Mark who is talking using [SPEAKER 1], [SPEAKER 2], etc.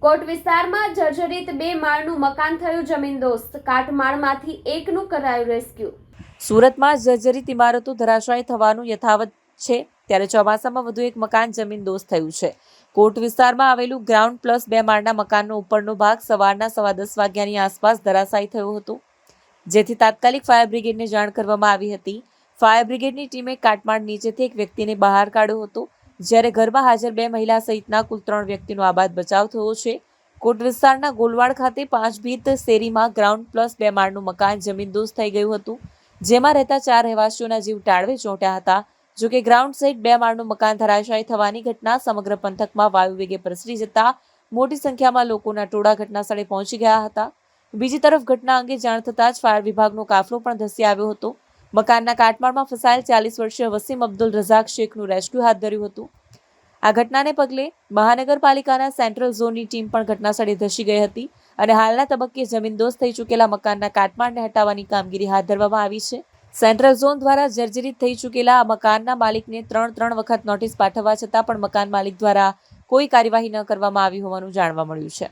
[SPEAKER 1] કોટ વિસ્તારમાં જર્જરિત 2 માળનું મકાન થયું જમીનદોસ્ત. કાટમાળમાંથી એકનું કરાયું રેસ્ક્યુ.
[SPEAKER 2] સુરતમાં જર્જરિત ઇમારતો ધરાશાયી થવાનું યથાવત છે, ત્યારે ચોમાસામાં વધુ એક મકાન જમીનદોસ્ત થયું છે. કોટ વિસ્તારમાં આવેલું ગ્રાઉન્ડ પ્લસ 2 માળના મકાનનો ઉપરનો ભાગ સવારના 10:15 વાગ્યાની આસપાસ ધરાશાયી થયો હતો, જેથી તાત્કાલિક ફાયર બ્રિગેડને જાણ કરવામાં આવી હતી. ફાયર બ્રિગેડની ટીમે કાટમાળ નીચેથી એક વ્યક્તિને બહાર કાઢ્યો હતો, જ્યારે ઘરમાં હાજર 2 મહિલા સહિતના કુલ 3 વ્યક્તિનો આબાદ બચાવ થયો છે. કોટ વિસ્તારના ગોલવાડ ખાતે 5 ભીત શેરીમાં ગ્રાઉન્ડ પ્લસ 2 માળનું મકાન જમીનદોસ્ત થઈ ગયું હતું, જેમાં રહેતા 4 રહેવાસીઓના જીવ ટાળવે ચોંટ્યા હતા. જોકે ગ્રાઉન્ડ સહિત 2 માળનું મકાન ધરાશાયી થવાની ઘટના સમગ્ર પંથકમાં વાયુવેગે પ્રસરી જતા મોટી સંખ્યામાં લોકોના ટોળા ઘટના સ્થળે પહોંચી ગયા હતા. બીજી તરફ ઘટના અંગે જાણ થતાં જ ફાયર વિભાગનો કાફલો પણ ધસી આવ્યો હતો. મકાનના કાટમાળમાં ફસાયેલ 40 વર્ષીય વસીમ અબ્દુલ રઝાક શેખનું રેસ્ક્યુ હાથ ધર્યું હતું. આ ઘટનાને પગલે મહાનગરપાલિકાના સેન્ટ્રલ ઝોનની ટીમ પણ ઘટના સ્થળે ધસી ગઈ હતી અને હાલના તબક્કે જમીનદોસ્ત થઈ ચૂકેલા મકાનના કાટમાળને હટાવવાની કામગીરી હાથ ધરવામાં આવી છે. સેન્ટ્રલ ઝોન દ્વારા જર્જરિત થઈ ચૂકેલા આ મકાનના માલિકને 3 વખત નોટિસ પાઠવવા છતાં પણ મકાન માલિક દ્વારા કોઈ કાર્યવાહી ન કરવામાં આવી હોવાનું જાણવા મળ્યું છે.